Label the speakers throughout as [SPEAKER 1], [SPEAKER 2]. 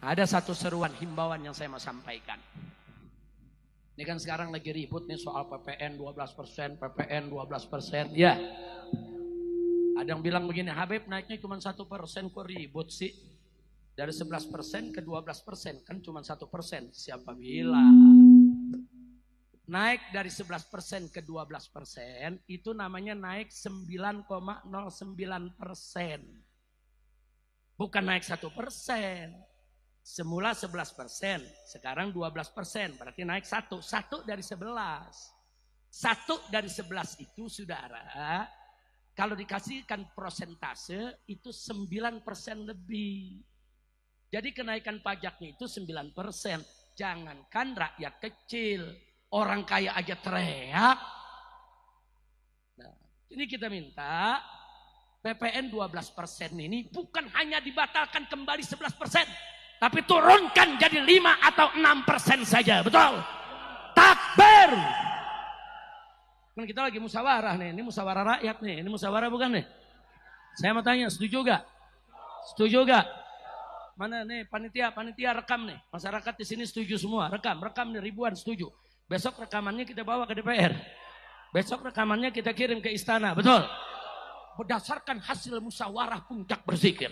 [SPEAKER 1] Ada satu seruan himbauan yang saya mau sampaikan. Ini kan sekarang lagi ribut nih soal PPN 12%, PPN 12%. Ya. Ada yang bilang begini, Habib naiknya cuma 1%, kok ribut sih? Dari 11% ke 12%, kan cuma 1%. Siapa bilang? Naik dari 11% ke 12%, itu namanya naik 9,09%. Bukan naik 1%. Semula 11%, sekarang 12%, berarti naik 1. 1 dari 11. 1 dari 11 itu, saudara, kalau dikasihkan persentase, itu 9% lebih. Jadi kenaikan pajaknya itu 9%. Jangankan rakyat kecil, orang kaya aja teriak. Nah, ini kita minta PPN 12% ini bukan hanya dibatalkan kembali 11%. Tapi turunkan jadi 5 atau 6% saja, betul? Takbir! Kan kita lagi musyawarah nih, ini musyawarah rakyat nih, ini musyawarah bukan nih? Saya mau tanya, setuju gak? Setuju gak? Mana nih panitia rekam nih, masyarakat di sini setuju semua, rekam nih ribuan setuju. Besok rekamannya kita bawa ke DPR, besok rekamannya kita kirim ke istana, betul? Berdasarkan hasil musyawarah puncak berzikir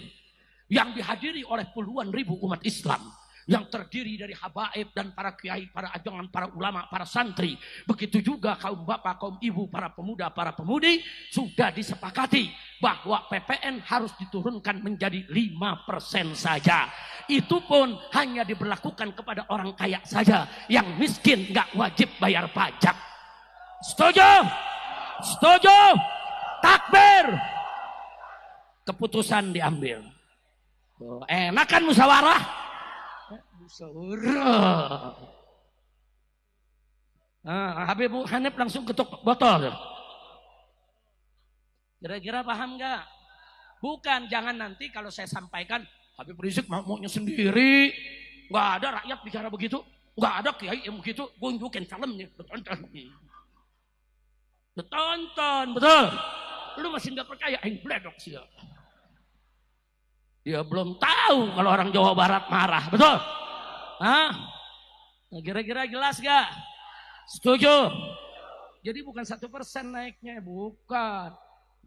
[SPEAKER 1] yang dihadiri oleh puluhan ribu umat Islam, yang terdiri dari habaib dan para kiai, para ajangan, para ulama, para santri, begitu juga kaum bapak, kaum ibu, para pemuda, para pemudi, sudah disepakati bahwa PPN harus diturunkan menjadi 5% saja. Itu pun hanya diberlakukan kepada orang kaya saja, yang miskin nggak wajib bayar pajak. Setuju? Setuju? Takbir! Keputusan diambil. Enak kan musyawarah? Musyawarah. Habib Hanif langsung ketuk botol. Kira-kira paham gak? Bukan, jangan nanti kalau saya sampaikan Habib Rizik maunya sendiri. Gak ada rakyat bicara begitu. Gak ada kiai yang begitu. Gue unjukin filmnya. Ditonton, betul. Lu masih gak percaya? Bledok sih ya. Dia belum tahu kalau orang Jawa Barat marah, betul? Hah? Nah, kira-kira jelas gak? Setuju? Jadi bukan 1% naiknya, bukan.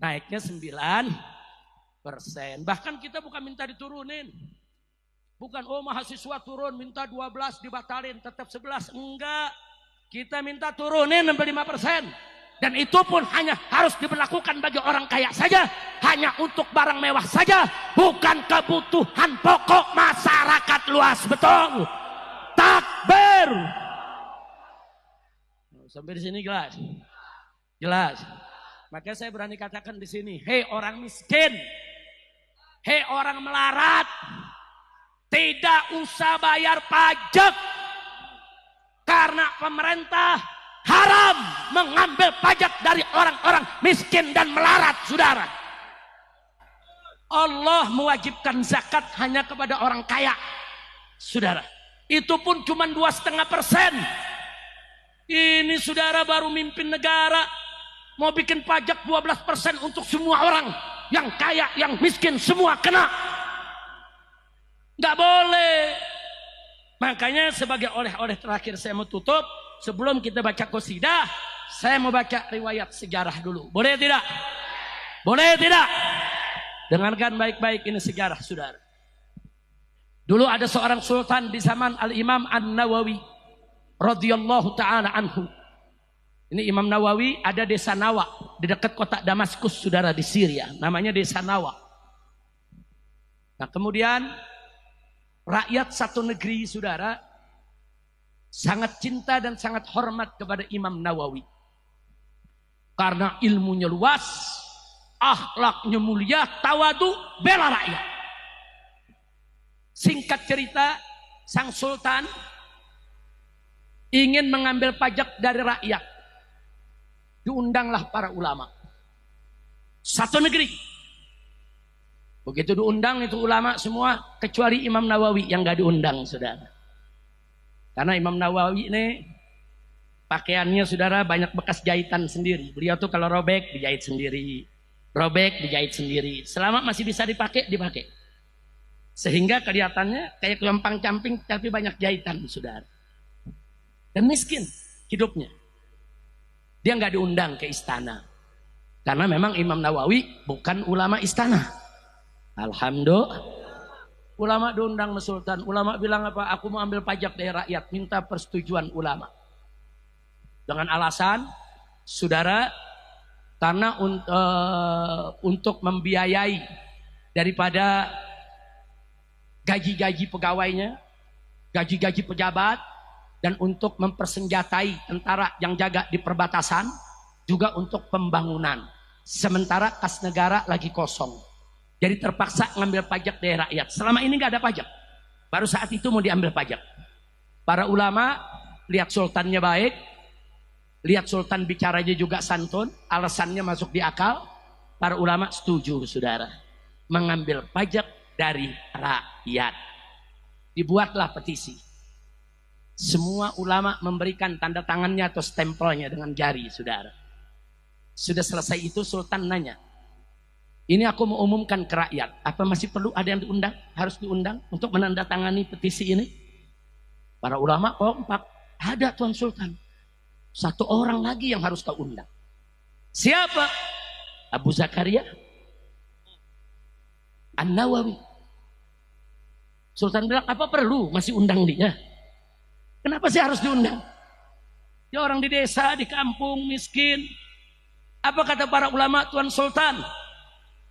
[SPEAKER 1] Naiknya 9%. Bahkan kita bukan minta diturunin. Bukan, oh mahasiswa turun, minta 12 dibatalin, tetap 11. Enggak. Kita minta turunin sampai 5%. Dan itu pun hanya harus diberlakukan bagi orang kaya saja. Hanya untuk barang mewah saja. Bukan kebutuhan pokok masyarakat luas. Betul? Takbir! Sampai di sini jelas? Jelas. Makanya saya berani katakan di sini. Hei orang miskin. Hei orang melarat. Tidak usah bayar pajak. Karena pemerintah haram mengambil pajak dari orang-orang miskin dan melarat, saudara. Allah mewajibkan zakat hanya kepada orang kaya, saudara. Itu pun cuma 2,5%. Ini saudara baru mimpin negara, mau bikin pajak 12% untuk semua orang. Yang kaya, yang miskin, semua kena. Gak boleh. Makanya sebagai oleh-oleh terakhir saya mau tutup. Sebelum kita baca qasidah, saya mau baca riwayat sejarah dulu. Boleh tidak? Boleh tidak? Dengarkan baik-baik, ini sejarah, saudara. Dulu ada seorang sultan di zaman Al-Imam An-Nawawi radhiyallahu ta'ala anhu. Ini Imam Nawawi ada desa Nawa di dekat kota Damaskus, saudara, di Syria. Namanya desa Nawa. Nah, kemudian rakyat satu negeri, saudara, sangat cinta dan sangat hormat kepada Imam Nawawi. Karena ilmunya luas, akhlaknya mulia, tawadu, bela rakyat. Singkat cerita, sang sultan ingin mengambil pajak dari rakyat. Diundanglah para ulama. Satu negeri. Begitu diundang itu ulama semua, kecuali Imam Nawawi yang gak diundang, saudara. Karena Imam Nawawi ini pakaiannya, saudara, banyak bekas jahitan sendiri. Beliau tuh kalau robek dijahit sendiri, robek dijahit sendiri. Selama masih bisa dipakai, dipakai. Sehingga kelihatannya kayak kelompang camping tapi banyak jahitan, saudara. Dan miskin hidupnya. Dia nggak diundang ke istana. Karena memang Imam Nawawi bukan ulama istana. Alhamdulillah. Ulama diundang ke sultan. Ulama bilang apa? Aku mau ambil pajak dari rakyat. Minta persetujuan ulama. Dengan alasan, saudara, karena untuk membiayai daripada gaji-gaji pegawainya, gaji-gaji pejabat, dan untuk mempersenjatai tentara yang jaga di perbatasan, juga untuk pembangunan. Sementara kas negara lagi kosong. Jadi terpaksa ngambil pajak dari rakyat. Selama ini nggak ada pajak. Baru saat itu mau diambil pajak. Para ulama lihat sultannya baik, lihat sultan bicaranya juga santun, alasannya masuk di akal. Para ulama setuju, saudara, mengambil pajak dari rakyat. Dibuatlah petisi. Semua ulama memberikan tanda tangannya atau stempelnya dengan jari, saudara. Sudah selesai itu sultan nanya, ini aku mau umumkan ke rakyat, apa masih perlu ada yang diundang? Harus diundang untuk menandatangani petisi ini? Para ulama kompak, ada Tuan Sultan. Satu orang lagi yang harus kau undang. Siapa? Abu Zakaria An-Nawawi. Sultan bilang, apa perlu masih undang dia? Kenapa sih harus diundang? Dia orang di desa, di kampung, miskin. Apa kata para ulama, Tuan Sultan?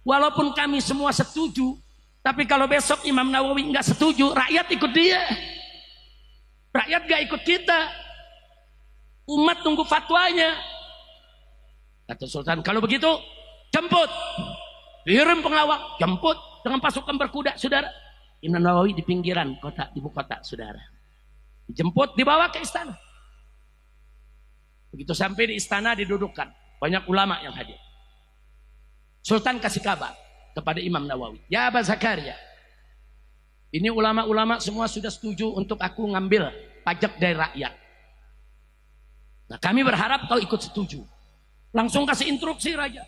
[SPEAKER 1] Walaupun kami semua setuju, tapi kalau besok Imam Nawawi nggak setuju, rakyat ikut dia. Rakyat nggak ikut kita. Umat tunggu fatwanya. Kata Sultan, kalau begitu, jemput. Kirim pengawal, jemput dengan pasukan berkuda, saudara. Imam Nawawi di pinggiran kota, ibu kota, saudara. Dijemput, dibawa ke istana. Begitu sampai di istana didudukkan. Banyak ulama yang hadir. Sultan kasih kabar kepada Imam Nawawi. Ya Abu Zakaria, ini ulama-ulama semua sudah setuju untuk aku ngambil pajak dari rakyat. Nah, kami berharap kau ikut setuju. Langsung kasih instruksi raja.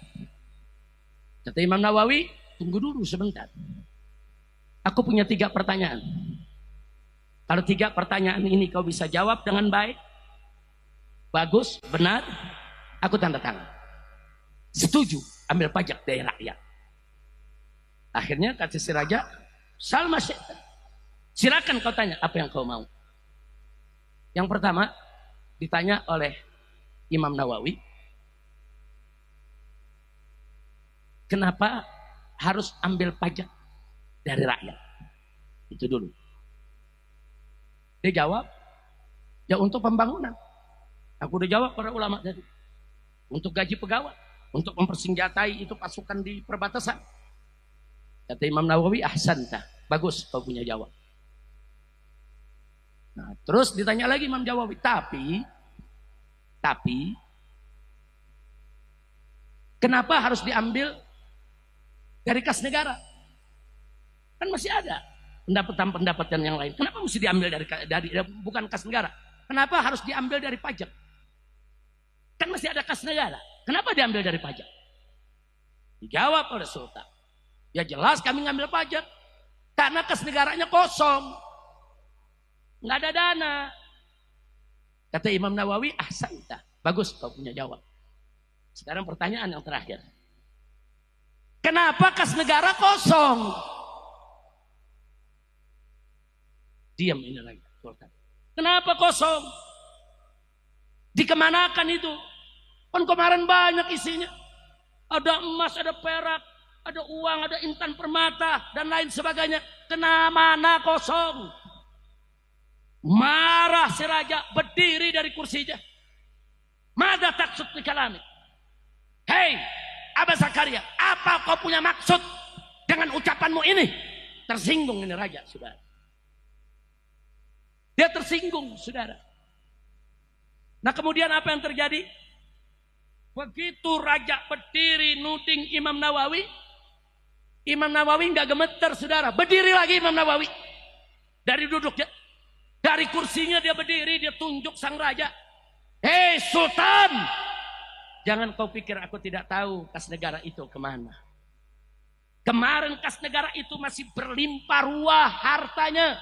[SPEAKER 1] Kata Imam Nawawi, tunggu dulu sebentar. Aku punya 3 pertanyaan. Kalau 3 pertanyaan ini kau bisa jawab dengan baik, bagus, benar, aku tanda tangan. Setuju ambil pajak dari rakyat. Akhirnya kata si raja, Salma Syekh, silakan kau tanya apa yang kau mau. Yang pertama ditanya oleh Imam Nawawi, kenapa harus ambil pajak dari rakyat? Itu dulu. Dia jawab, ya untuk pembangunan. Aku udah jawab para ulama tadi. Untuk gaji pegawai, untuk mempersenjatai itu pasukan di perbatasan. Kata Imam Nawawi, ahsanta, bagus kau punya jawab. Nah, terus ditanya lagi Imam Nawawi, tapi kenapa harus diambil dari kas negara? Kan masih ada pendapatan yang lain. Kenapa mesti diambil dari bukan kas negara? Kenapa harus diambil dari pajak? Kan masih ada kas negara. Kenapa diambil dari pajak? Dijawab oleh Sultan. Ya jelas kami ngambil pajak. Karena kas negaranya kosong. Nggak ada dana. Kata Imam Nawawi, ahsanta. Bagus kau punya jawab. Sekarang pertanyaan yang terakhir. Kenapa kas negara kosong? Diam ini lagi Sultan. Kenapa kosong? Dikemanakan itu? Kan kemarin banyak isinya. Ada emas, ada perak, ada uang, ada intan permata, dan lain sebagainya. Kemana kosong? Marah si raja, berdiri dari kursinya. Mada taksud di kalami. Hei, Abu Zakaria, apa kau punya maksud dengan ucapanmu ini? Tersinggung ini raja, saudara. Dia tersinggung, saudara. Nah, kemudian apa yang terjadi? Begitu raja berdiri nuding Imam Nawawi nggak gemeter, saudara. Berdiri lagi Imam Nawawi dari duduknya, dari kursinya dia berdiri, dia tunjuk sang raja. Hei Sultan, jangan kau pikir aku tidak tahu kas negara itu kemana. Kemarin kas negara itu masih berlimpah ruah hartanya.